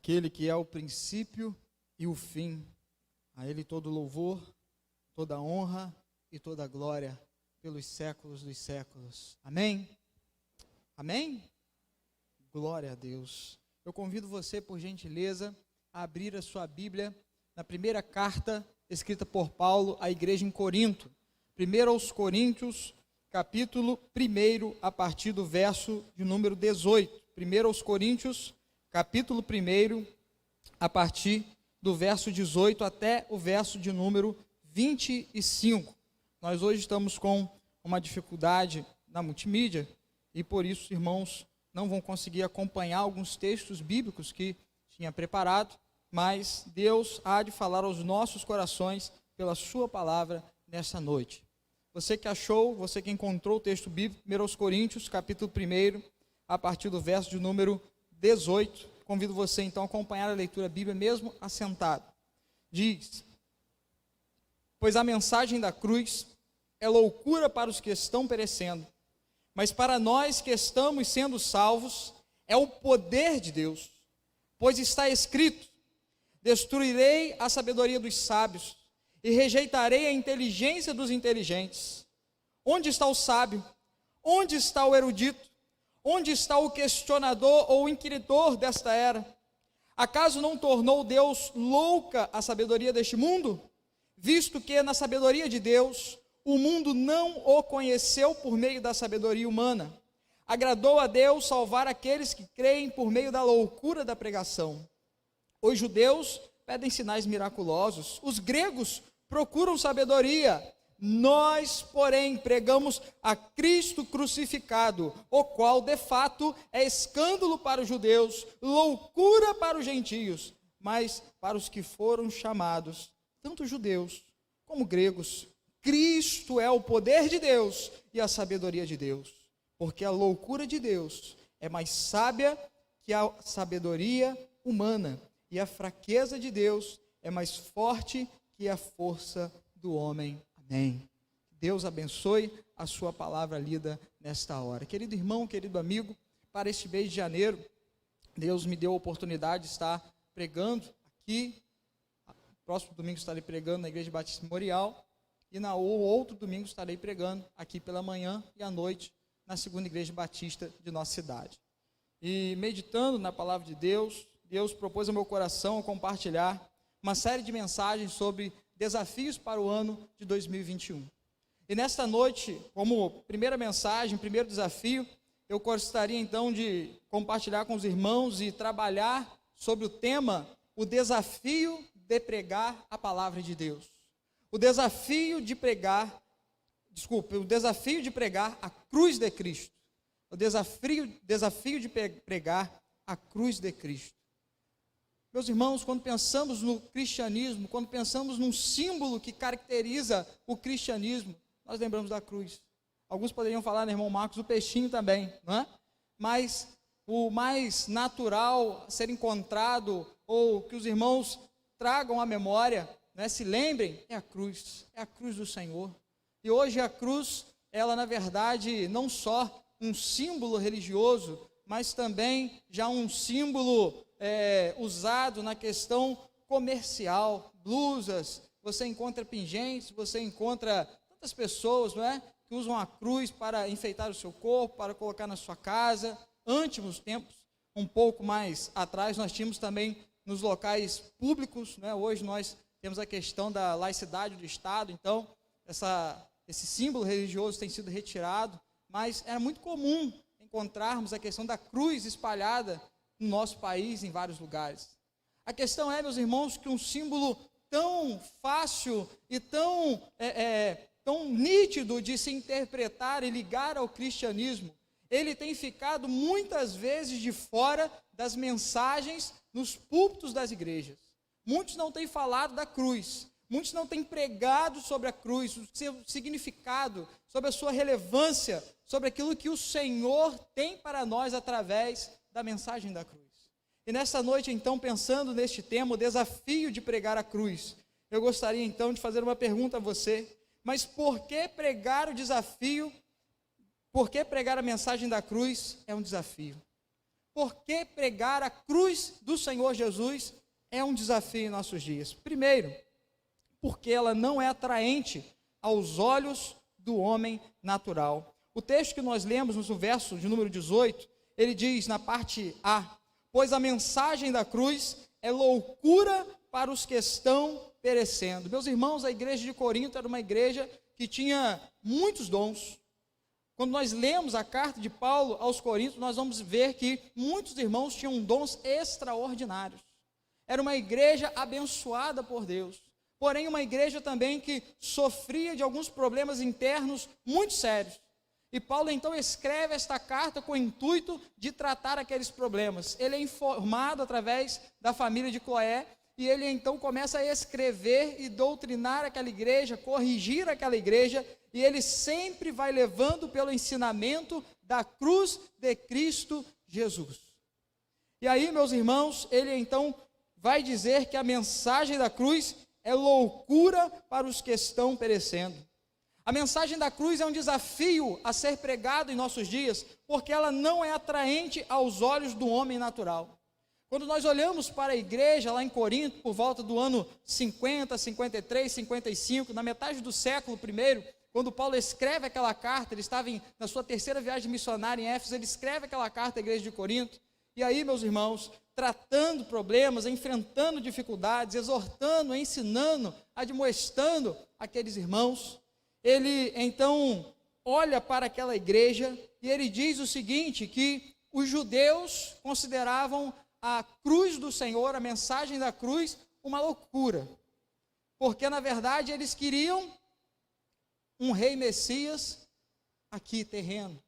aquele que é o princípio e o fim. A Ele todo louvor, toda honra e toda glória pelos séculos dos séculos. Amém? Amém? Glória a Deus. Eu convido você, por gentileza, a abrir a sua Bíblia na primeira carta escrita por Paulo à igreja em Corinto. 1 aos Coríntios, capítulo 1, a partir do verso de número 18. 1 aos Coríntios, capítulo 1, a partir do verso 18 até o verso de número 25. Nós hoje estamos com uma dificuldade na multimídia e por isso, irmãos, não vão conseguir acompanhar alguns textos bíblicos que tinha preparado, mas Deus há de falar aos nossos corações pela sua palavra nessa noite. Você que achou, você que encontrou o texto bíblico, 1 aos Coríntios, capítulo 1, a partir do verso de número 18, convido você então a acompanhar a leitura bíblica mesmo assentado. Diz: pois a mensagem da cruz é loucura para os que estão perecendo, mas para nós que estamos sendo salvos, é o poder de Deus. Pois está escrito: destruirei a sabedoria dos sábios e rejeitarei a inteligência dos inteligentes. Onde está o sábio? Onde está o erudito? Onde está o questionador ou o inquiridor desta era? Acaso não tornou Deus louca a sabedoria deste mundo? Visto que na sabedoria de Deus, o mundo não o conheceu por meio da sabedoria humana. Agradou a Deus salvar aqueles que creem por meio da loucura da pregação. Os judeus pedem sinais miraculosos, os gregos procuram sabedoria. Nós, porém, pregamos a Cristo crucificado, o qual, de fato, é escândalo para os judeus, loucura para os gentios, mas para os que foram chamados, tanto judeus como gregos, Cristo é o poder de Deus e a sabedoria de Deus, porque a loucura de Deus é mais sábia que a sabedoria humana, e a fraqueza de Deus é mais forte que a força do homem. Amém. Deus abençoe a sua palavra lida nesta hora. Querido irmão, querido amigo, para este mês de janeiro, Deus me deu a oportunidade de estar pregando aqui. Próximo domingo estarei pregando na Igreja Batista Memorial, e no outro domingo estarei pregando aqui pela manhã e à noite na segunda Igreja Batista de nossa cidade. E meditando na palavra de Deus, Deus propôs ao meu coração compartilhar uma série de mensagens sobre desafios para o ano de 2021. E nesta noite, como primeira mensagem, primeiro desafio, eu gostaria então de compartilhar com os irmãos e trabalhar sobre o tema, o desafio de pregar a palavra de Deus. O desafio de pregar a cruz de Cristo. O desafio de pregar a cruz de Cristo. Meus irmãos, quando pensamos no cristianismo, quando pensamos num símbolo que caracteriza o cristianismo, nós lembramos da cruz. Alguns poderiam falar, né, irmão Marcos, o peixinho também, não é? Mas o mais natural a ser encontrado, ou que os irmãos tragam à memória, né, se lembrem, é a cruz do Senhor. E hoje a cruz, ela na verdade, não só um símbolo religioso, mas também já um símbolo usado na questão comercial, blusas, você encontra pingentes, você encontra tantas pessoas, não é, que usam a cruz para enfeitar o seu corpo, para colocar na sua casa. Antes, nos tempos um pouco mais atrás, nós tínhamos também nos locais públicos, né? Hoje nós temos a questão da laicidade do Estado, então esse símbolo religioso tem sido retirado, mas era muito comum encontrarmos a questão da cruz espalhada no nosso país, em vários lugares. A questão é, meus irmãos, que um símbolo tão fácil e tão nítido de se interpretar e ligar ao cristianismo, ele tem ficado muitas vezes de fora das mensagens nos púlpitos das igrejas. Muitos não têm falado da cruz, muitos não têm pregado sobre a cruz, o seu significado, sobre a sua relevância, sobre aquilo que o Senhor tem para nós através da mensagem da cruz. E nesta noite, então, pensando neste tema, o desafio de pregar a cruz, eu gostaria então de fazer uma pergunta a você: mas por que pregar o desafio? Por que pregar a mensagem da cruz é um desafio? por que pregar a cruz do Senhor Jesus é um desafio em nossos dias? Primeiro, porque ela não é atraente aos olhos do homem natural. O texto que nós lemos no verso de número 18, ele diz na parte A: pois a mensagem da cruz é loucura para os que estão perecendo. Meus irmãos, a igreja de Corinto era uma igreja que tinha muitos dons. Quando nós lemos a carta de Paulo aos Coríntios, nós vamos ver que muitos irmãos tinham dons extraordinários. Era uma igreja abençoada por Deus, porém uma igreja também que sofria de alguns problemas internos muito sérios. E Paulo então escreve esta carta com o intuito de tratar aqueles problemas. Ele é informado através da família de Cloé, e ele então começa a escrever e doutrinar aquela igreja, corrigir aquela igreja, e ele sempre vai levando pelo ensinamento da cruz de Cristo Jesus. E aí, meus irmãos, ele então vai dizer que a mensagem da cruz é loucura para os que estão perecendo. A mensagem da cruz é um desafio a ser pregado em nossos dias, porque ela não é atraente aos olhos do homem natural. Quando nós olhamos para a igreja lá em Corinto, por volta do ano 50, 53, 55, na metade do século I, quando Paulo escreve aquela carta, ele estava na sua terceira viagem missionária em Éfeso, ele escreve aquela carta à igreja de Corinto, e aí, meus irmãos, tratando problemas, enfrentando dificuldades, exortando, ensinando, admoestando aqueles irmãos, ele então olha para aquela igreja e ele diz o seguinte, que os judeus consideravam a cruz do Senhor, a mensagem da cruz, uma loucura, porque na verdade eles queriam um rei Messias aqui terreno,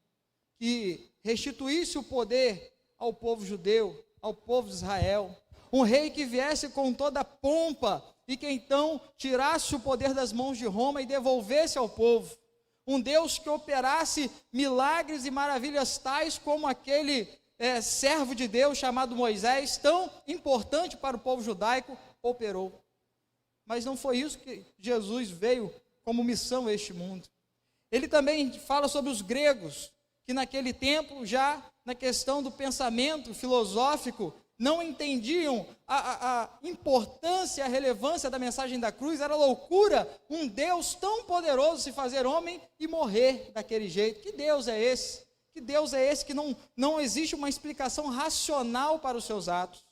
que restituísse o poder ao povo judeu, ao povo de Israel, um rei que viesse com toda a pompa e que então tirasse o poder das mãos de Roma e devolvesse ao povo, um Deus que operasse milagres e maravilhas tais como aquele servo de Deus chamado Moisés, tão importante para o povo judaico, operou. Mas não foi isso que Jesus veio como missão a este mundo. Ele também fala sobre os gregos, que naquele tempo, já na questão do pensamento filosófico, não entendiam a importância, a relevância da mensagem da cruz. Era loucura um Deus tão poderoso se fazer homem e morrer daquele jeito. Que Deus é esse? Que Deus é esse que não existe uma explicação racional para os seus atos?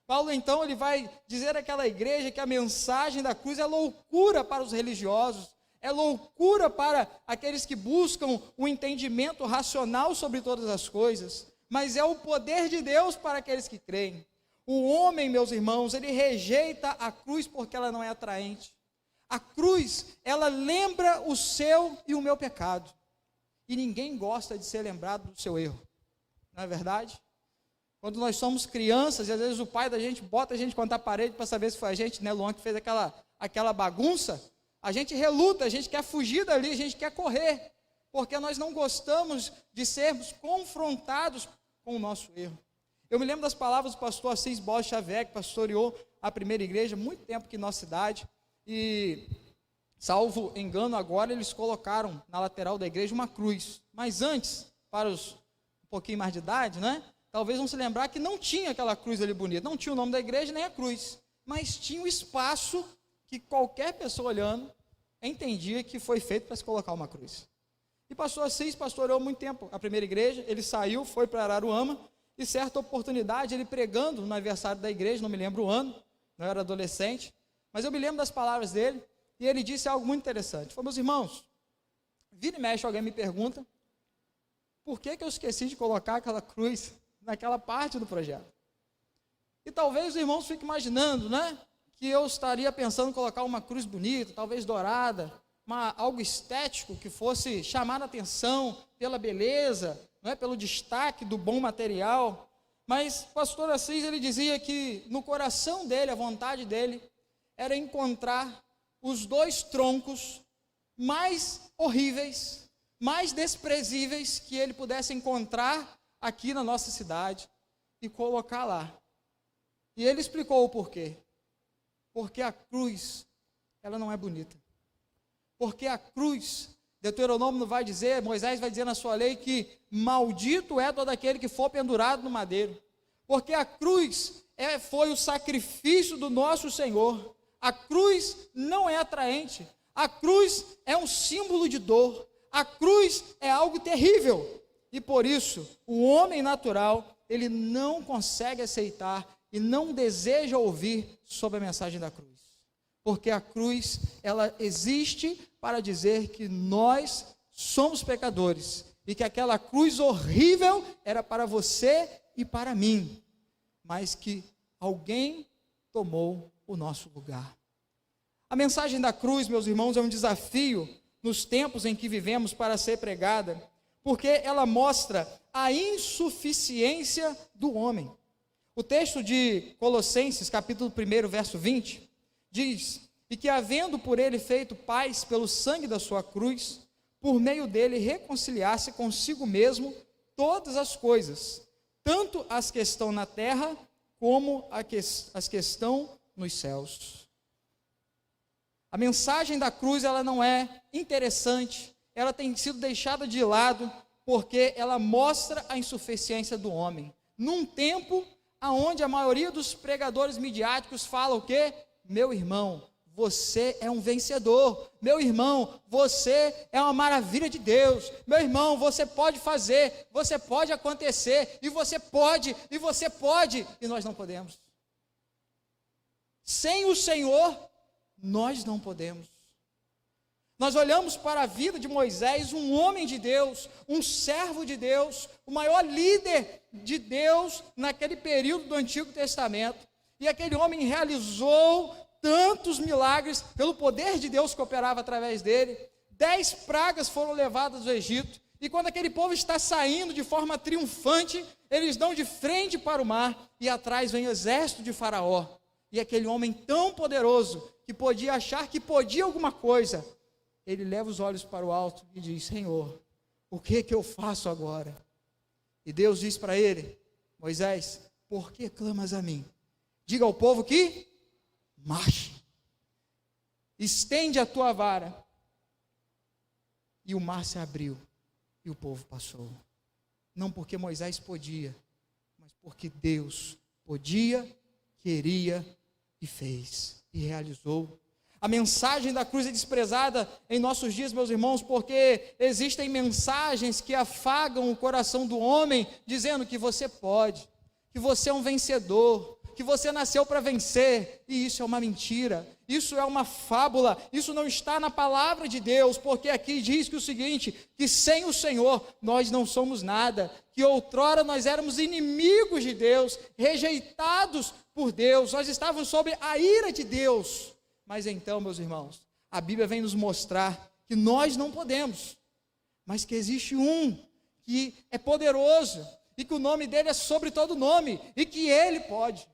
Paulo então ele vai dizer àquela igreja que a mensagem da cruz é loucura para os religiosos, é loucura para aqueles que buscam o entendimento racional sobre todas as coisas, mas é o poder de Deus para aqueles que creem. O homem, meus irmãos, ele rejeita a cruz porque ela não é atraente. A cruz, ela lembra o seu e o meu pecado. E ninguém gosta de ser lembrado do seu erro, não é verdade? Quando nós somos crianças, e às vezes o pai da gente bota a gente contra a parede para saber se foi a gente, né, Luan, que fez aquela bagunça, a gente reluta, a gente quer fugir dali, a gente quer correr, porque nós não gostamos de sermos confrontados com o nosso erro. Eu me lembro das palavras do pastor Assis Borges Xavier, que pastoreou a primeira igreja, muito tempo aqui na nossa cidade, e salvo engano agora, eles colocaram na lateral da igreja uma cruz, mas antes, para os um pouquinho mais de idade, né, talvez vão se lembrar que não tinha aquela cruz ali bonita, não tinha o nome da igreja nem a cruz, mas tinha o espaço que qualquer pessoa olhando entendia que foi feito para se colocar uma cruz. E pastor Assis pastoreou muito tempo a primeira igreja, ele saiu, foi para Araruama, e certa oportunidade, ele pregando no aniversário da igreja, não me lembro o ano, não era adolescente, mas eu me lembro das palavras dele, e ele disse algo muito interessante. Ele falou: meus irmãos, vira e mexe, alguém me pergunta, por que eu esqueci de colocar aquela cruz naquela parte do projeto? E talvez os irmãos fiquem imaginando, né, que eu estaria pensando em colocar uma cruz bonita, talvez dourada, algo estético que fosse chamar a atenção pela beleza, não é, pelo destaque do bom material. Mas o pastor Assis, ele dizia que no coração dele, a vontade dele, era encontrar os dois troncos mais horríveis, mais desprezíveis que ele pudesse encontrar aqui na nossa cidade e colocar lá. E ele explicou o porquê. Porque a cruz, ela não é bonita. Porque a cruz, Deuteronômio vai dizer, Moisés vai dizer na sua lei que maldito é todo aquele que for pendurado no madeiro. porque a cruz foi o sacrifício do nosso Senhor. A cruz não é atraente, a cruz é um símbolo de dor, a cruz é algo terrível, e por isso o homem natural, ele não consegue aceitar e não deseja ouvir sobre a mensagem da cruz, porque a cruz, ela existe para dizer que nós somos pecadores, e que aquela cruz horrível era para você e para mim, mas que alguém tomou o nosso lugar. A mensagem da cruz, meus irmãos, é um desafio nos tempos em que vivemos para ser pregada, porque ela mostra a insuficiência do homem. O texto de Colossenses, capítulo 1, verso 20, diz: e que havendo por ele feito paz pelo sangue da sua cruz, por meio dele reconciliasse consigo mesmo todas as coisas, tanto as que estão na terra, como as que estão nos céus. A mensagem da cruz, ela não é interessante, ela tem sido deixada de lado, porque ela mostra a insuficiência do homem. Num tempo onde a maioria dos pregadores midiáticos fala o quê? Meu irmão, você é um vencedor. Meu irmão, você é uma maravilha de Deus. Meu irmão, você pode fazer, você pode acontecer, e você pode, e nós não podemos. Sem o Senhor, nós não podemos. Nós olhamos para a vida de Moisés, um homem de Deus, um servo de Deus, o maior líder de Deus naquele período do Antigo Testamento, e aquele homem realizou tantos milagres pelo poder de Deus que operava através dele. 10 pragas foram levadas do Egito, e quando aquele povo está saindo de forma triunfante, eles dão de frente para o mar, e atrás vem o exército de Faraó, e aquele homem tão poderoso, que podia achar que podia alguma coisa, ele leva os olhos para o alto e diz: Senhor, o que eu faço agora? E Deus diz para ele: Moisés, por que clamas a mim? Diga ao povo que marche, estende a tua vara. E o mar se abriu, e o povo passou. Não porque Moisés podia, mas porque Deus podia, queria e fez, e realizou. A mensagem da cruz é desprezada em nossos dias, meus irmãos, porque existem mensagens que afagam o coração do homem, dizendo que você pode, que você é um vencedor, que você nasceu para vencer, e isso é uma mentira, isso é uma fábula, isso não está na palavra de Deus, porque aqui diz que o seguinte, que sem o Senhor nós não somos nada, que outrora nós éramos inimigos de Deus, rejeitados por Deus, nós estávamos sob a ira de Deus. Mas então, meus irmãos, a Bíblia vem nos mostrar que nós não podemos, mas que existe um que é poderoso, e que o nome dele é sobre todo nome, e que ele pode,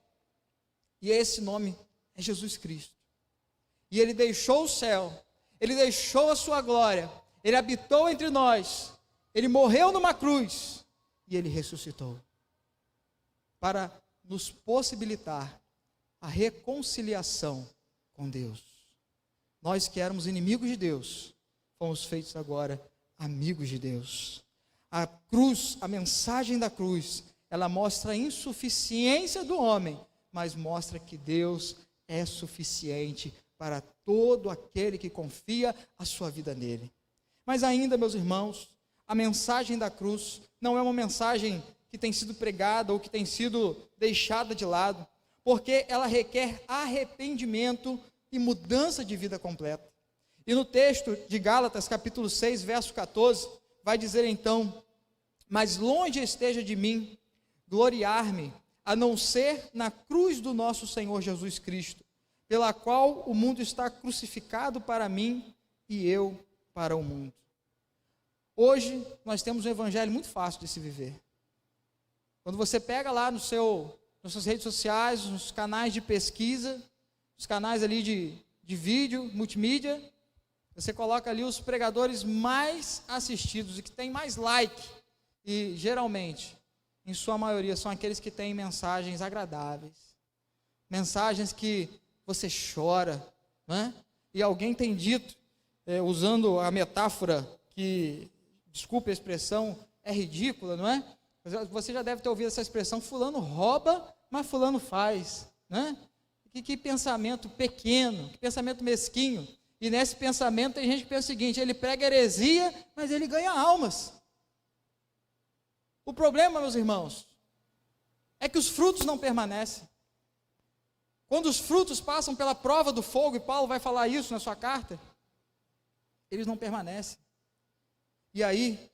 e esse nome é Jesus Cristo. E ele deixou o céu, ele deixou a sua glória, ele habitou entre nós, ele morreu numa cruz, e ele ressuscitou, para nos possibilitar a reconciliação com Deus. Nós que éramos inimigos de Deus, fomos feitos agora amigos de Deus. A cruz, a mensagem da cruz, ela mostra a insuficiência do homem, mas mostra que Deus é suficiente para todo aquele que confia a sua vida nele. Mas ainda, meus irmãos, a mensagem da cruz não é uma mensagem que tem sido pregada ou que tem sido deixada de lado, porque ela requer arrependimento e mudança de vida completa. E no texto de Gálatas, capítulo 6, verso 14, vai dizer então: mas longe esteja de mim gloriar-me, a não ser na cruz do nosso Senhor Jesus Cristo, pela qual o mundo está crucificado para mim e eu para o mundo. Hoje nós temos um evangelho muito fácil de se viver. Quando você pega lá nas suas redes sociais, nos canais de pesquisa, os canais ali de vídeo, multimídia, você coloca ali os pregadores mais assistidos e que tem mais like, e geralmente, em sua maioria, são aqueles que têm mensagens agradáveis, mensagens que você chora, né? E alguém tem dito, usando a metáfora que, desculpe a expressão, é ridícula, não é? Você já deve ter ouvido essa expressão, fulano rouba, mas fulano faz, né? Que pensamento pequeno, que pensamento mesquinho. E nesse pensamento tem gente que pensa o seguinte: ele prega heresia, mas ele ganha almas. O problema, meus irmãos, é que os frutos não permanecem. Quando os frutos passam pela prova do fogo, e Paulo vai falar isso na sua carta, eles não permanecem. E aí,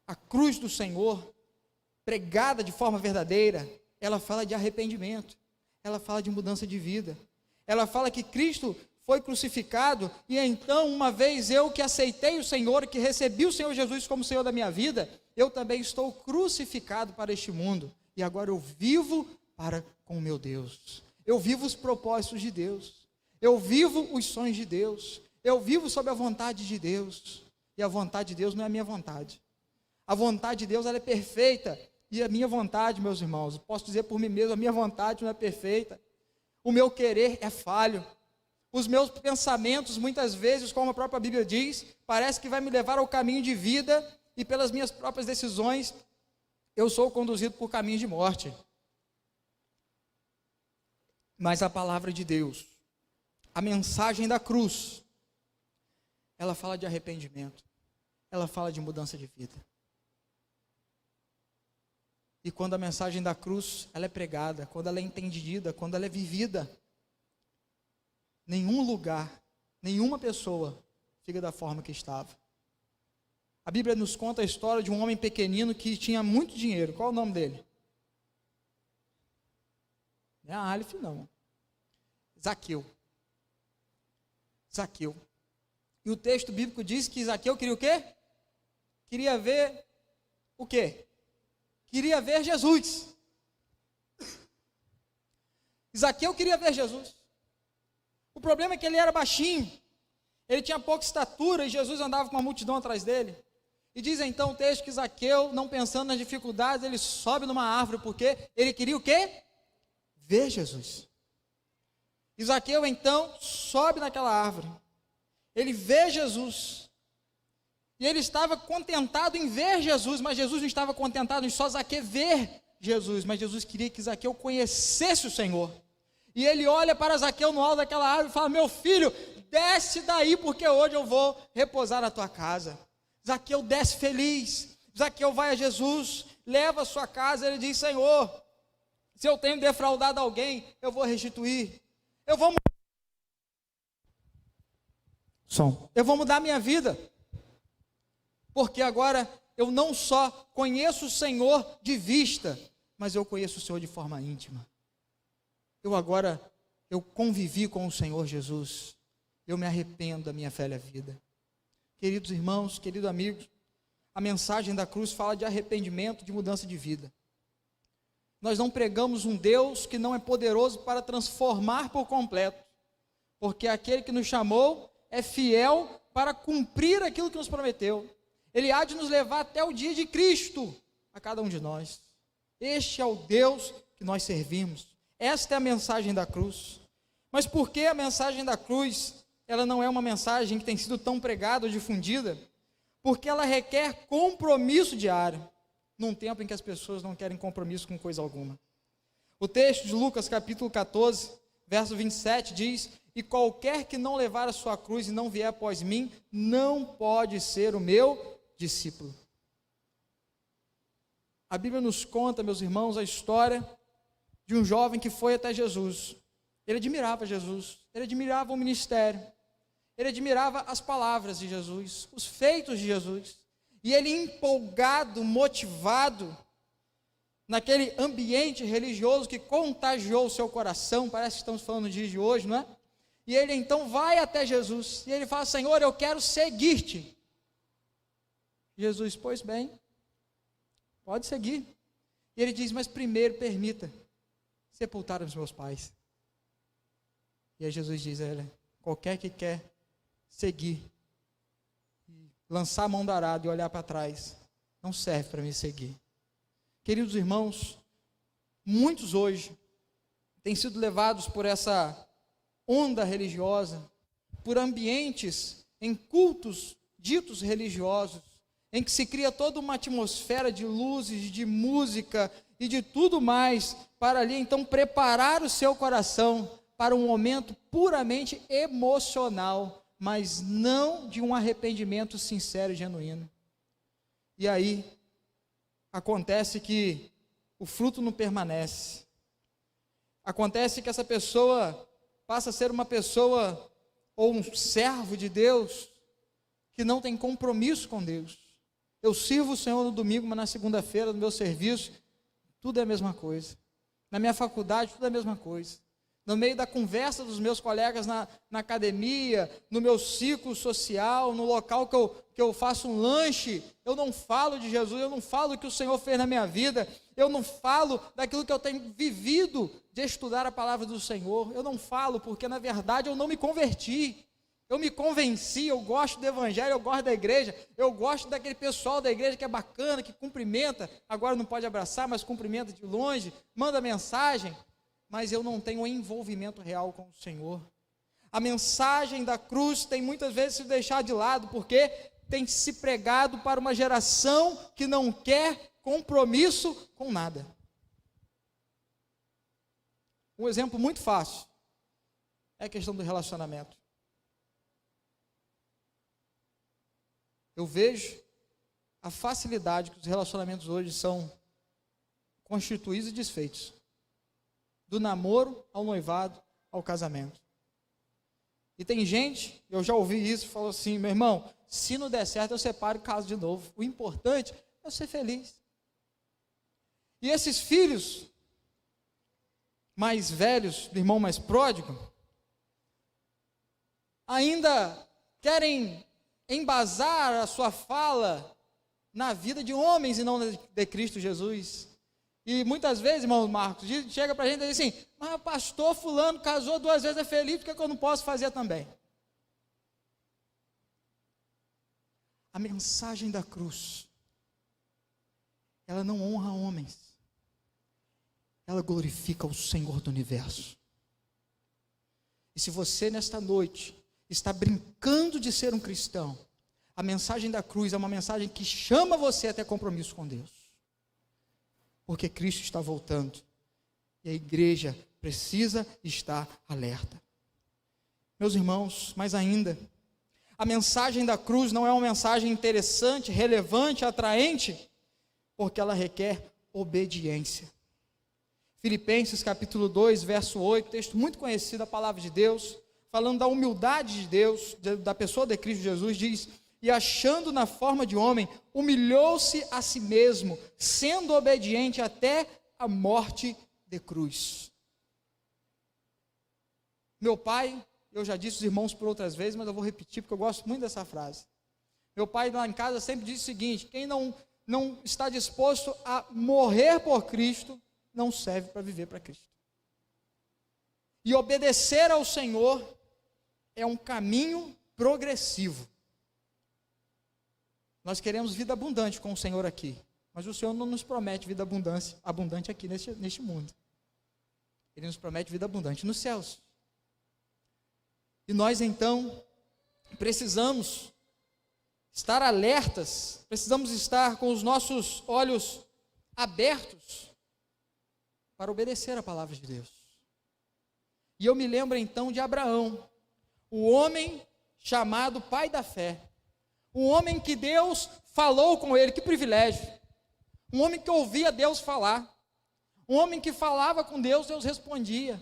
a cruz do Senhor, pregada de forma verdadeira, ela fala de arrependimento, ela fala de mudança de vida, ela fala que Cristo foi crucificado, e então, uma vez eu que aceitei o Senhor, que recebi o Senhor Jesus como Senhor da minha vida, eu também estou crucificado para este mundo, e agora eu vivo para com o meu Deus, eu vivo os propósitos de Deus, eu vivo os sonhos de Deus, eu vivo sob a vontade de Deus, e a vontade de Deus não é a minha vontade, a vontade de Deus ela é perfeita, e a minha vontade, meus irmãos, posso dizer por mim mesmo, a minha vontade não é perfeita, o meu querer é falho, os meus pensamentos, muitas vezes, como a própria Bíblia diz, parece que vai me levar ao caminho de vida, e pelas minhas próprias decisões, eu sou conduzido por caminhos de morte. Mas a palavra de Deus, a mensagem da cruz, ela fala de arrependimento, ela fala de mudança de vida. E quando a mensagem da cruz, ela é pregada, quando ela é entendida, quando ela é vivida, nenhum lugar, nenhuma pessoa fica da forma que estava. A Bíblia nos conta a história de um homem pequenino que tinha muito dinheiro. Qual é o nome dele? Não é Aleph, não. Zaqueu. Zaqueu. E o texto bíblico diz que Zaqueu queria o quê? Queria ver o quê? Queria ver Jesus. Zaqueu queria ver Jesus. O problema é que ele era baixinho, ele tinha pouca estatura e Jesus andava com uma multidão atrás dele. E diz então o texto que Zaqueu, não pensando nas dificuldades, ele sobe numa árvore, porque ele queria o quê? Ver Jesus. E Zaqueu então sobe naquela árvore, ele vê Jesus, e ele estava contentado em ver Jesus, mas Jesus não estava contentado em só Zaqueu ver Jesus, mas Jesus queria que Zaqueu conhecesse o Senhor. E ele olha para Zaqueu no alto daquela árvore e fala: meu filho, desce daí, porque hoje eu vou repousar na tua casa. Zaqueu desce feliz, Zaqueu vai a Jesus, leva a sua casa, ele diz: Senhor, se eu tenho defraudado alguém, eu vou restituir, eu vou mudar minha vida, porque agora eu não só conheço o Senhor de vista, mas eu conheço o Senhor de forma íntima. Eu convivi com o Senhor Jesus, eu me arrependo da minha velha vida. Queridos irmãos, queridos amigos, a mensagem da cruz fala de arrependimento, de mudança de vida. Nós não pregamos um Deus que não é poderoso para transformar por completo, porque aquele que nos chamou é fiel para cumprir aquilo que nos prometeu. Ele há de nos levar até o dia de Cristo, a cada um de nós. Este é o Deus que nós servimos. Esta é a mensagem da cruz. Mas por que a mensagem da cruz, ela não é uma mensagem que tem sido tão pregada ou difundida? Porque ela requer compromisso diário, num tempo em que as pessoas não querem compromisso com coisa alguma. O texto de Lucas capítulo 14, verso 27 diz: e qualquer que não levar a sua cruz e não vier após mim, não pode ser o meu discípulo. A Bíblia nos conta, meus irmãos, a história de um jovem que foi até Jesus. Ele admirava Jesus, ele admirava o ministério, ele admirava as palavras de Jesus, os feitos de Jesus, e ele empolgado, motivado, naquele ambiente religioso que contagiou o seu coração, parece que estamos falando no dia de hoje, não é? E ele então vai até Jesus, e ele fala: Senhor, eu quero seguir-te. Jesus: pois bem, pode seguir. E ele diz: mas primeiro permita sepultar os meus pais. E aí Jesus diz a ele: qualquer que quer seguir, lançar a mão do arado e olhar para trás, não serve para me seguir. Queridos irmãos, muitos hoje têm sido levados por essa onda religiosa, por ambientes em cultos ditos religiosos, em que se cria toda uma atmosfera de luzes, de música e de tudo mais, para ali então preparar o seu coração para um momento puramente emocional, mas não de um arrependimento sincero e genuíno. E aí, acontece que o fruto não permanece. Acontece que essa pessoa passa a ser uma pessoa ou um servo de Deus que não tem compromisso com Deus. Eu sirvo o Senhor no domingo, mas na segunda-feira, no meu serviço, tudo é a mesma coisa. Na minha faculdade, tudo é a mesma coisa. No meio da conversa dos meus colegas na academia, no meu ciclo social, no local que eu faço um lanche, eu não falo de Jesus, eu não falo do que o Senhor fez na minha vida, eu não falo daquilo que eu tenho vivido de estudar a palavra do Senhor, eu não falo porque na verdade eu não me converti, eu me convenci, eu gosto do evangelho, eu gosto da igreja, eu gosto daquele pessoal da igreja que é bacana, que cumprimenta, agora não pode abraçar, mas cumprimenta de longe, manda mensagem, mas eu não tenho um envolvimento real com o Senhor. A mensagem da cruz tem muitas vezes se deixado de lado, porque tem se pregado para uma geração que não quer compromisso com nada. Um exemplo muito fácil é a questão do relacionamento. Eu vejo a facilidade que os relacionamentos hoje são constituídos e desfeitos. Do namoro ao noivado, ao casamento. E tem gente, eu já ouvi isso, falou assim, meu irmão, se não der certo eu separo e caso de novo. O importante é eu ser feliz. E esses filhos mais velhos, do irmão mais pródigo, ainda querem embasar a sua fala na vida de homens e não de Cristo Jesus. E muitas vezes, irmão Marcos, chega para a gente e diz assim, mas o pastor fulano casou 2 vezes, é feliz, por que eu não posso fazer também? A mensagem da cruz, ela não honra homens, ela glorifica o Senhor do universo. E se você nesta noite está brincando de ser um cristão, a mensagem da cruz é uma mensagem que chama você a ter compromisso com Deus. Porque Cristo está voltando. E a igreja precisa estar alerta. Meus irmãos, mais ainda, a mensagem da cruz não é uma mensagem interessante, relevante, atraente, porque ela requer obediência. Filipenses capítulo 2, verso 8, texto muito conhecido, a palavra de Deus, falando da humildade de Deus, da pessoa de Cristo Jesus, diz: e achando na forma de homem, humilhou-se a si mesmo, sendo obediente até a morte de cruz. Meu pai, eu já disse aos irmãos por outras vezes, mas eu vou repetir porque eu gosto muito dessa frase. Meu pai lá em casa sempre diz o seguinte: quem não está disposto a morrer por Cristo, não serve para viver para Cristo. E obedecer ao Senhor é um caminho progressivo. Nós queremos vida abundante com o Senhor aqui, mas o Senhor não nos promete vida abundante aqui neste mundo. Ele nos promete vida abundante nos céus. E nós então precisamos estar alertas, precisamos estar com os nossos olhos abertos para obedecer a palavra de Deus. E eu me lembro então de Abraão, o homem chamado pai da fé. Um homem que Deus falou com ele, que privilégio. Um homem que ouvia Deus falar. Um homem que falava com Deus, Deus respondia.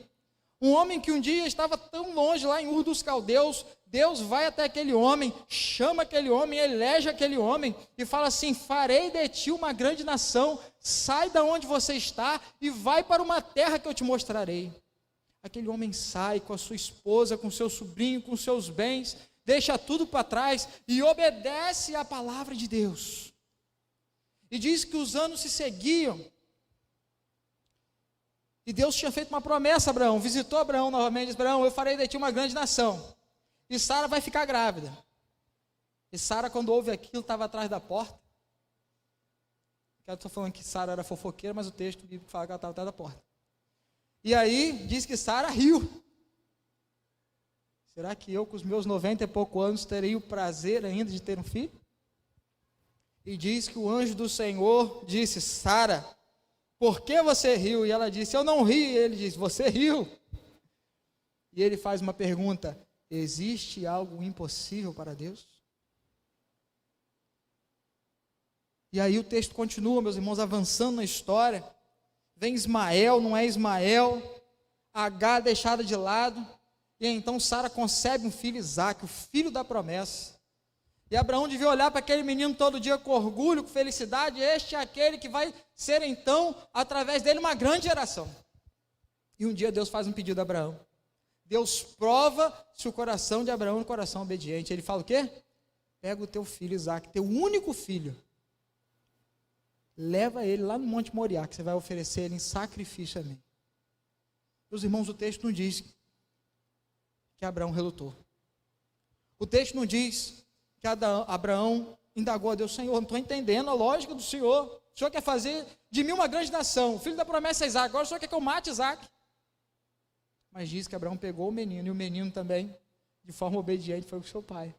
Um homem que um dia estava tão longe lá em Ur dos Caldeus, Deus vai até aquele homem, chama aquele homem, elege aquele homem e fala assim: farei de ti uma grande nação, sai da onde você está e vai para uma terra que eu te mostrarei. Aquele homem sai com a sua esposa, com seu sobrinho, com seus bens, deixa tudo para trás e obedece à palavra de Deus. E diz que os anos se seguiam. E Deus tinha feito uma promessa a Abraão, visitou Abraão novamente, disse: Abraão, eu farei de ti uma grande nação. E Sara vai ficar grávida. E Sara, quando ouve aquilo, estava atrás da porta. Eu estou falando que Sara era fofoqueira, mas o texto bíblico fala que ela estava atrás da porta. E aí, diz que Sara riu. Será que eu, com os meus 90 e poucos anos, terei o prazer ainda de ter um filho? E diz que o anjo do Senhor disse: Sara, por que você riu? E ela disse: eu não ri. E ele disse: você riu. E ele faz uma pergunta: existe algo impossível para Deus? E aí o texto continua, meus irmãos, avançando na história. Vem Ismael, não é Ismael, Agar deixada de lado, e então Sara concebe um filho, Isaque, o filho da promessa. E Abraão devia olhar para aquele menino todo dia com orgulho, com felicidade. Este é aquele que vai ser então, através dele, uma grande geração. E um dia Deus faz um pedido a Abraão. Deus prova se o coração de Abraão é um coração obediente. Ele fala o quê? Pega o teu filho Isaque, teu único filho, leva ele lá no Monte Moriá, que você vai oferecer ele em sacrifício a mim. Meus irmãos, o texto não diz que Abraão relutou. O texto não diz que Abraão indagou a Deus: Senhor, não estou entendendo a lógica do Senhor. O Senhor quer fazer de mim uma grande nação. O filho da promessa é Isaque. Agora o Senhor quer que eu mate Isaque. Mas diz que Abraão pegou o menino, e o menino também, de forma obediente, foi com seu pai.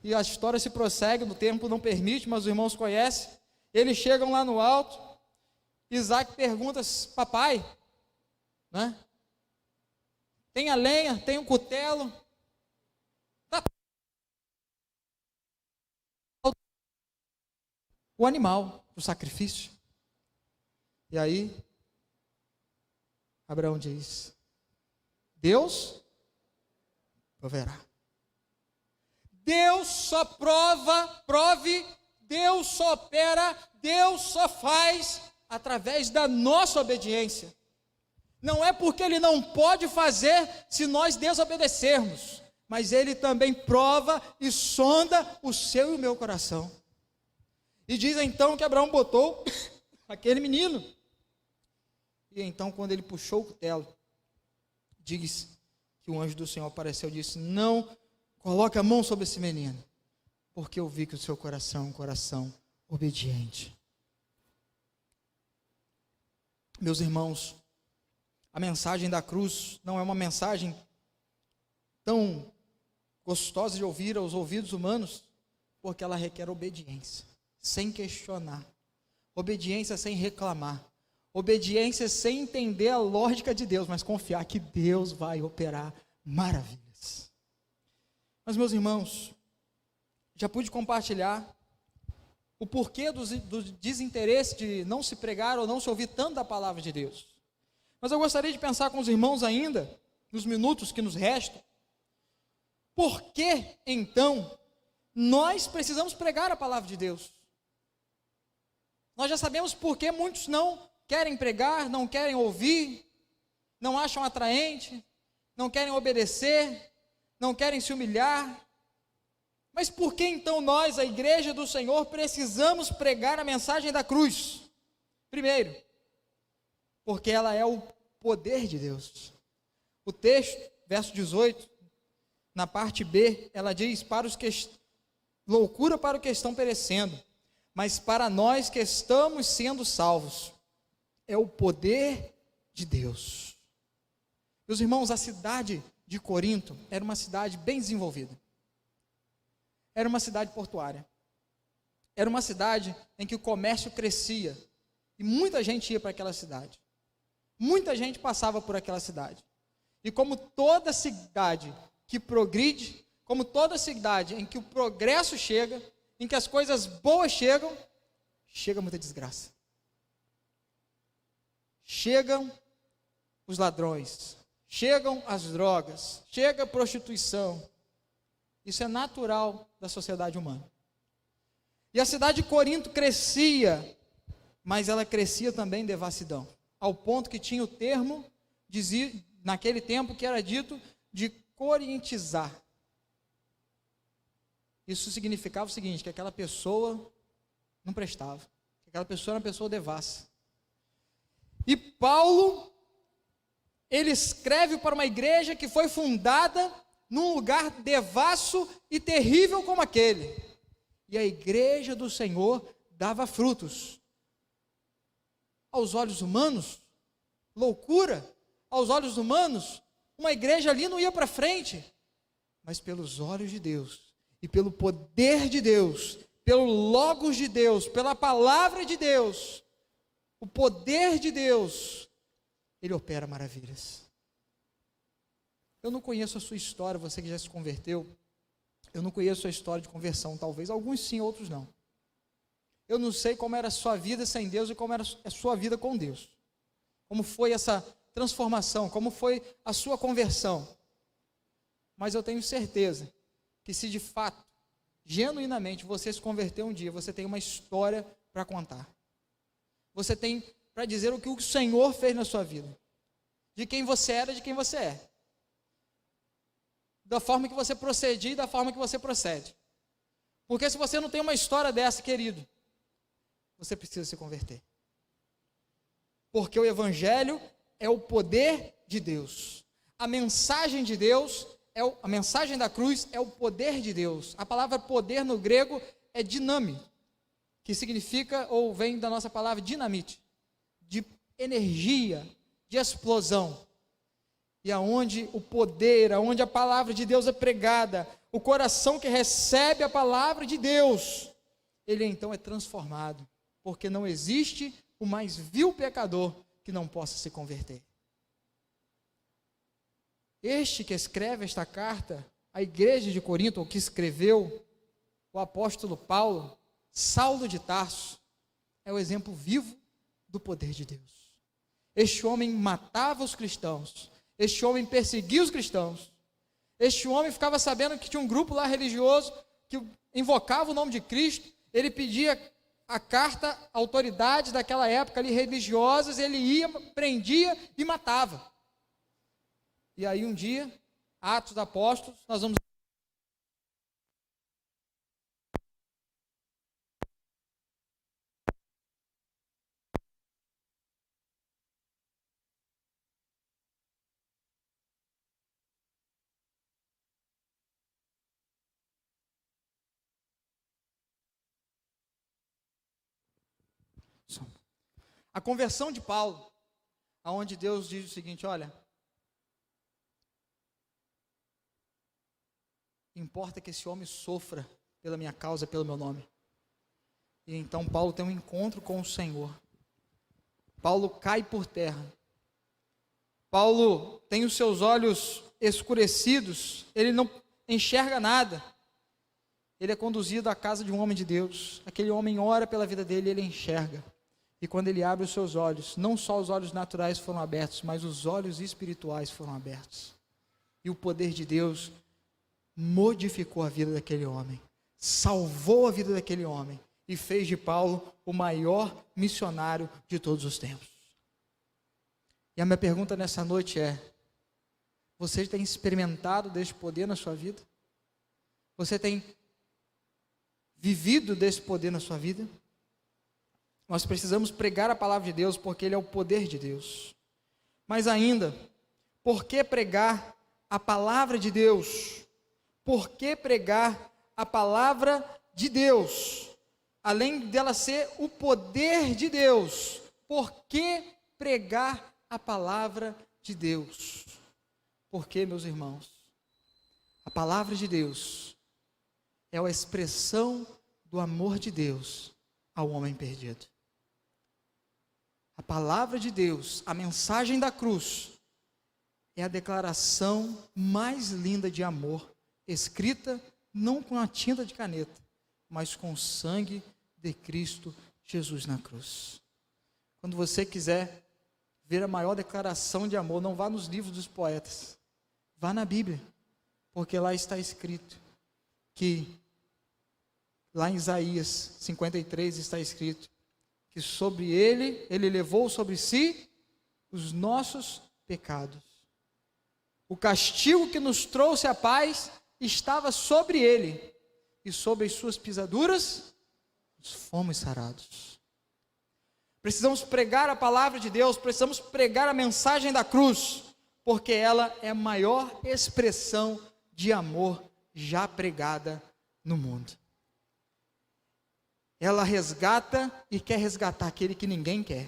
E a história se prossegue, o tempo não permite, mas os irmãos conhecem. Eles chegam lá no alto. Isaque pergunta: papai, né? Tem a lenha, tem o cutelo. O animal, o sacrifício. E aí, Abraão diz: Deus proverá. Deus só prove, Deus só opera, Deus só faz através da nossa obediência. Não é porque Ele não pode fazer se nós desobedecermos, mas Ele também prova e sonda o seu e o meu coração. E diz então que Abraão botou aquele menino. E então, quando ele puxou o cutelo, diz que o anjo do Senhor apareceu e disse: não coloque a mão sobre esse menino, porque eu vi que o seu coração é um coração obediente. Meus irmãos, a mensagem da cruz não é uma mensagem tão gostosa de ouvir aos ouvidos humanos, porque ela requer obediência, sem questionar, obediência sem reclamar, obediência sem entender a lógica de Deus, mas confiar que Deus vai operar maravilhas. Mas, meus irmãos, já pude compartilhar o porquê do desinteresse de não se pregar ou não se ouvir tanto da palavra de Deus. Mas eu gostaria de pensar com os irmãos ainda, nos minutos que nos restam, por que então nós precisamos pregar a palavra de Deus? Nós já sabemos por que muitos não querem pregar, não querem ouvir, não acham atraente, não querem obedecer, não querem se humilhar. Mas por que então nós, a igreja do Senhor, precisamos pregar a mensagem da cruz? Primeiro, porque ela é o poder de Deus. O texto, verso 18, na parte B, ela diz: loucura para os que estão perecendo, mas para nós que estamos sendo salvos, é o poder de Deus. Meus irmãos, a cidade de Corinto era uma cidade bem desenvolvida. Era uma cidade portuária. Era uma cidade em que o comércio crescia. E muita gente ia para aquela cidade. Muita gente passava por aquela cidade. E como toda cidade que progride, como toda cidade em que o progresso chega, em que as coisas boas chegam, chega muita desgraça. Chegam os ladrões, chegam as drogas, chega a prostituição. Isso é natural da sociedade humana. E a cidade de Corinto crescia, mas ela crescia também em devassidão, ao ponto que tinha o termo, dizia, naquele tempo, que era dito de corintizar. Isso significava o seguinte: que aquela pessoa não prestava, que aquela pessoa era uma pessoa devassa. E Paulo, ele escreve para uma igreja que foi fundada num lugar devasso e terrível como aquele. E a igreja do Senhor dava frutos. Aos olhos humanos, loucura. Aos olhos humanos, uma igreja ali não ia para frente. Mas pelos olhos de Deus e pelo poder de Deus, pelo Logos de Deus, pela palavra de Deus, o poder de Deus, Ele opera maravilhas. Eu não conheço a sua história, você que já se converteu, eu não conheço a história de conversão, talvez alguns sim, outros não. Eu não sei como era a sua vida sem Deus e como era a sua vida com Deus. Como foi essa transformação, como foi a sua conversão. Mas eu tenho certeza que se de fato, genuinamente, você se converteu um dia, você tem uma história para contar. Você tem para dizer o que o Senhor fez na sua vida. De quem você era, de quem você é. Da forma que você procedia e da forma que você procede. Porque se você não tem uma história dessa, querido, você precisa se converter. Porque o Evangelho é o poder de Deus. A mensagem de Deus, a mensagem da cruz é o poder de Deus. A palavra poder no grego é dinami, que significa, ou vem da nossa palavra dinamite, de energia, de explosão. E aonde o poder, aonde a palavra de Deus é pregada, o coração que recebe a palavra de Deus, ele então é transformado, porque não existe o mais vil pecador que não possa se converter. Este que escreve esta carta à igreja de Corinto, ou que escreveu o apóstolo Paulo, Saulo de Tarso, é o exemplo vivo do poder de Deus. Este homem matava os cristãos, este homem perseguia os cristãos, este homem ficava sabendo que tinha um grupo lá religioso que invocava o nome de Cristo, ele pedia a carta à autoridade daquela época ali, religiosas, ele ia, prendia e matava. E aí um dia, Atos dos Apóstolos, nós vamos... A conversão de Paulo, aonde Deus diz o seguinte: olha, importa que esse homem sofra pela minha causa, pelo meu nome. E então Paulo tem um encontro com o Senhor. Paulo cai por terra. Paulo tem os seus olhos escurecidos, ele não enxerga nada. Ele é conduzido à casa de um homem de Deus. Aquele homem ora pela vida dele e ele enxerga. E quando ele abre os seus olhos, não só os olhos naturais foram abertos, mas os olhos espirituais foram abertos. E o poder de Deus modificou a vida daquele homem, salvou a vida daquele homem e fez de Paulo o maior missionário de todos os tempos. E a minha pergunta nessa noite é: você tem experimentado deste poder na sua vida? Você tem vivido desse poder na sua vida? Nós precisamos pregar a palavra de Deus, porque Ele é o poder de Deus. Mas ainda, por que pregar a palavra de Deus? Por que pregar a palavra de Deus? Além dela ser o poder de Deus, por que pregar a palavra de Deus? Porque, meus irmãos, a palavra de Deus é a expressão do amor de Deus ao homem perdido. A palavra de Deus, a mensagem da cruz, é a declaração mais linda de amor, escrita não com a tinta de caneta, mas com o sangue de Cristo Jesus na cruz. Quando você quiser ver a maior declaração de amor, não vá nos livros dos poetas, vá na Bíblia, porque lá está escrito que, lá em Isaías 53 está escrito, que sobre ele levou sobre si os nossos pecados. O castigo que nos trouxe a paz estava sobre ele, e sobre as suas pisaduras nós fomos sarados. Precisamos pregar a palavra de Deus, precisamos pregar a mensagem da cruz, porque ela é a maior expressão de amor já pregada no mundo. Ela resgata e quer resgatar aquele que ninguém quer.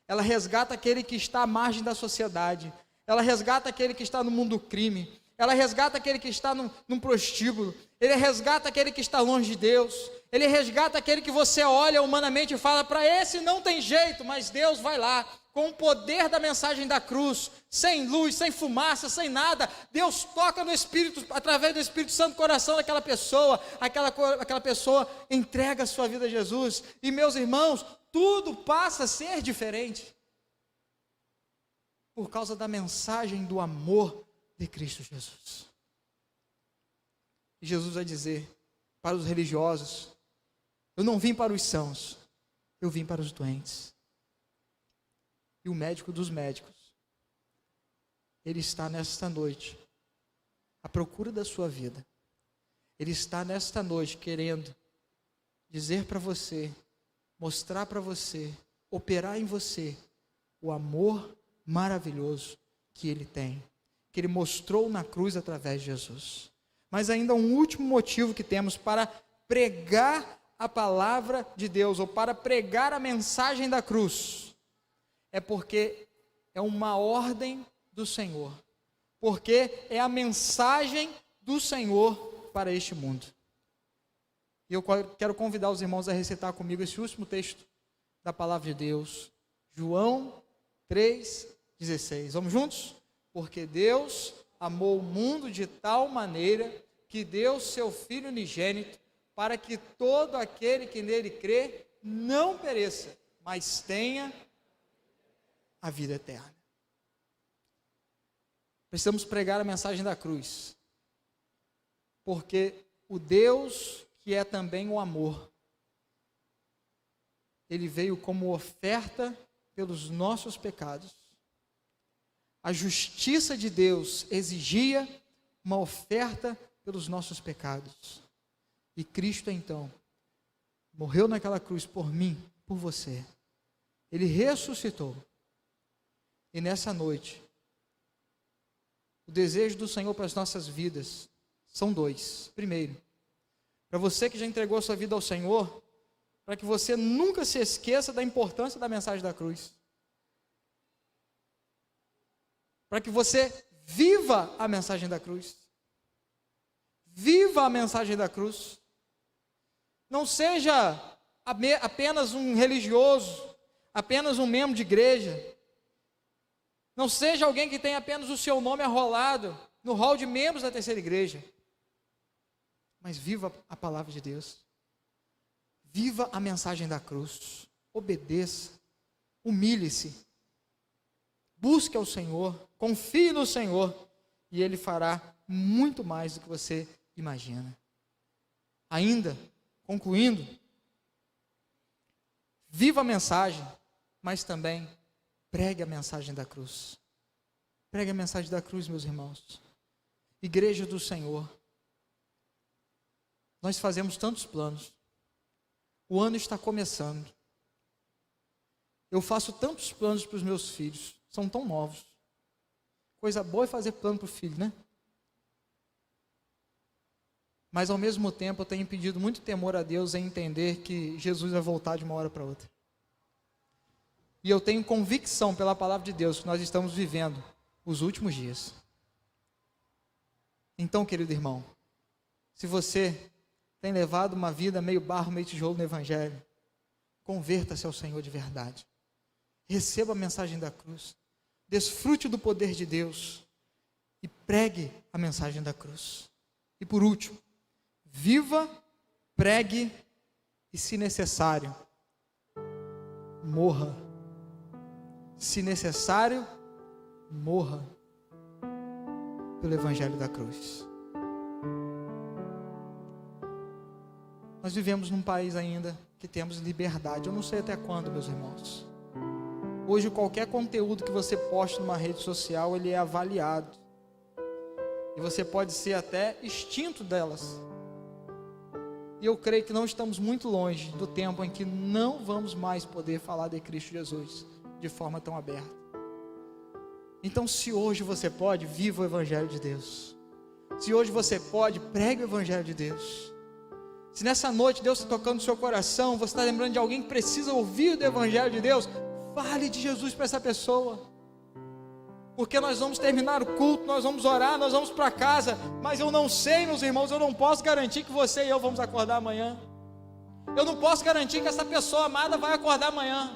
Ela resgata aquele que está à margem da sociedade. Ela resgata aquele que está no mundo do crime. ela resgata aquele que está num prostíbulo, ele resgata aquele que está longe de Deus, ele resgata aquele que você olha humanamente e fala, para esse não tem jeito, mas Deus vai lá, com o poder da mensagem da cruz, sem luz, sem fumaça, sem nada, Deus toca no Espírito, através do Espírito Santo, no coração daquela pessoa, aquela pessoa entrega a sua vida a Jesus, e meus irmãos, tudo passa a ser diferente, por causa da mensagem do amor de Cristo Jesus. E Jesus vai dizer para os religiosos, eu não vim para os sãos, eu vim para os doentes. E o médico dos médicos, ele está nesta noite à procura da sua vida. Ele está nesta noite querendo dizer para você, mostrar para você, operar em você o amor maravilhoso que ele tem, que ele mostrou na cruz através de Jesus. Mas ainda um último motivo que temos para pregar a palavra de Deus, ou para pregar a mensagem da cruz, é porque é uma ordem do Senhor, porque é a mensagem do Senhor para este mundo. E eu quero convidar os irmãos a recitar comigo esse último texto da palavra de Deus, João 3,16. Vamos juntos? Porque Deus amou o mundo de tal maneira que deu seu Filho unigênito, para que todo aquele que nele crê não pereça, mas tenha a vida eterna. Precisamos pregar a mensagem da cruz, porque o Deus que é também o amor, ele veio como oferta pelos nossos pecados. A justiça de Deus exigia uma oferta pelos nossos pecados. E Cristo, então, morreu naquela cruz por mim, por você. Ele ressuscitou. E nessa noite, o desejo do Senhor para as nossas vidas são dois. Primeiro, para você que já entregou a sua vida ao Senhor, para que você nunca se esqueça da importância da mensagem da cruz. Para que você viva a mensagem da cruz. Viva a mensagem da cruz. Não seja apenas um religioso, apenas um membro de igreja. Não seja alguém que tem apenas o seu nome arrolado no hall de membros da terceira igreja. Mas viva a palavra de Deus. Viva a mensagem da cruz. Obedeça. Humilhe-se. Busque ao Senhor. Confie no Senhor. E Ele fará muito mais do que você imagina. Ainda, concluindo, viva a mensagem, mas também pregue a mensagem da cruz. Pregue a mensagem da cruz, meus irmãos. Igreja do Senhor. Nós fazemos tantos planos. O ano está começando. Eu faço tantos planos para os meus filhos. São tão novos. Coisa boa é fazer plano para o filho, né? Mas ao mesmo tempo eu tenho pedido muito temor a Deus em entender que Jesus vai voltar de uma hora para outra. E eu tenho convicção pela palavra de Deus que nós estamos vivendo os últimos dias. Então, querido irmão, se você tem levado uma vida meio barro, meio tijolo no Evangelho, converta-se ao Senhor de verdade. Receba a mensagem da cruz. Desfrute do poder de Deus e pregue a mensagem da cruz. E por último, viva, pregue e, se necessário, morra. Se necessário, morra pelo Evangelho da cruz. Nós vivemos num país ainda que temos liberdade. Eu não sei até quando, meus irmãos. Hoje qualquer conteúdo que você poste numa rede social, ele é avaliado. E você pode ser até extinto delas. E eu creio que não estamos muito longe do tempo em que não vamos mais poder falar de Cristo Jesus de forma tão aberta. Então, se hoje você pode, viva o Evangelho de Deus. Se hoje você pode, pregue o Evangelho de Deus. Se nessa noite Deus está tocando no seu coração, você está lembrando de alguém que precisa ouvir do Evangelho de Deus, fale de Jesus para essa pessoa. porque nós vamos terminar o culto, nós vamos orar, nós vamos para casa, mas eu não sei, meus irmãos, eu não posso garantir que você e eu vamos acordar amanhã. Eu não posso garantir que essa pessoa amada vai acordar amanhã,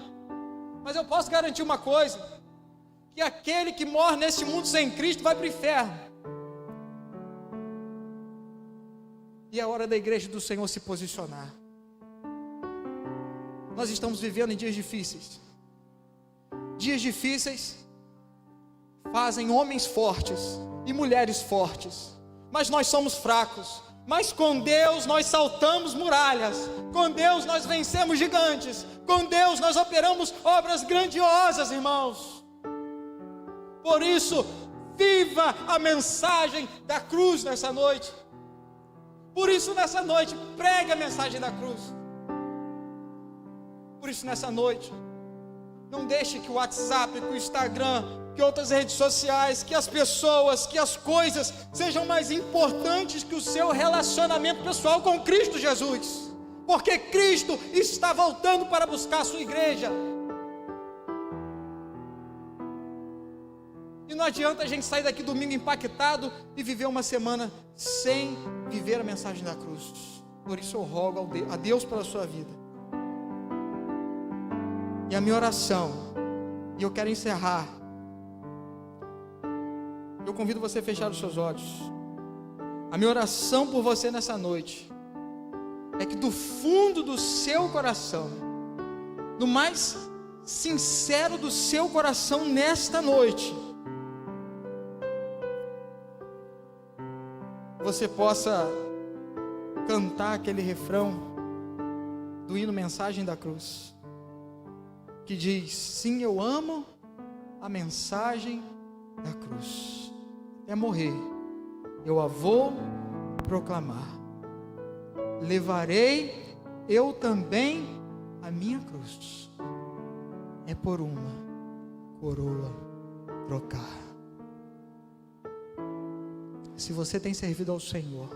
mas eu posso garantir uma coisa, que aquele que morre nesse mundo sem Cristo vai para o inferno. E é hora da igreja do Senhor se posicionar. Nós estamos vivendo em dias difíceis. Dias difíceis fazem homens fortes e mulheres fortes, mas nós somos fracos. Mas com Deus nós saltamos muralhas, com Deus nós vencemos gigantes, com Deus nós operamos obras grandiosas, irmãos. Por isso, viva a mensagem da cruz nessa noite. Por isso, nessa noite, pregue a mensagem da cruz. Por isso, nessa noite, não deixe que o WhatsApp, que o Instagram, que outras redes sociais, que as pessoas, que as coisas sejam mais importantes que o seu relacionamento pessoal com Cristo Jesus, porque Cristo está voltando para buscar a sua igreja. E não adianta a gente sair daqui domingo impactado e viver uma semana sem viver a mensagem da cruz. Por isso eu rogo a Deus pela sua vida. E a minha oração, e eu quero encerrar, eu convido você a fechar os seus olhos. A minha oração por você nessa noite é que do fundo do seu coração, do mais sincero do seu coração nesta noite, você possa cantar aquele refrão do hino Mensagem da Cruz, que diz: sim, eu amo a mensagem da cruz. Até morrer, eu a vou proclamar. Levarei eu também a minha cruz. É por uma coroa trocar. Se você tem servido ao Senhor,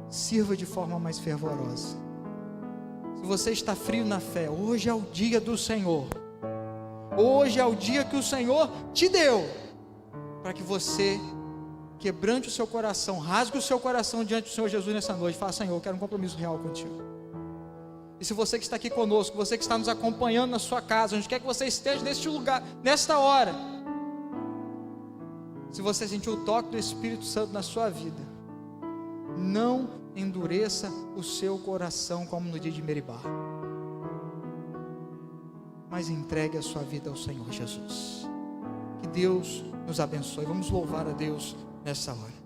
sirva de forma mais fervorosa. Se você está frio na fé, hoje é o dia do Senhor. Hoje é o dia que o Senhor te deu, para que você quebrante o seu coração, rasgue o seu coração diante do Senhor Jesus nessa noite. Fala: Senhor, eu quero um compromisso real contigo. E se você que está aqui conosco, você que está nos acompanhando na sua casa, onde quer que você esteja neste lugar, nesta hora, se você sentiu o toque do Espírito Santo na sua vida, não endureça o seu coração como no dia de Meribá, mas entregue a sua vida ao Senhor Jesus. Que Deus nos abençoe. Vamos louvar a Deus nessa hora.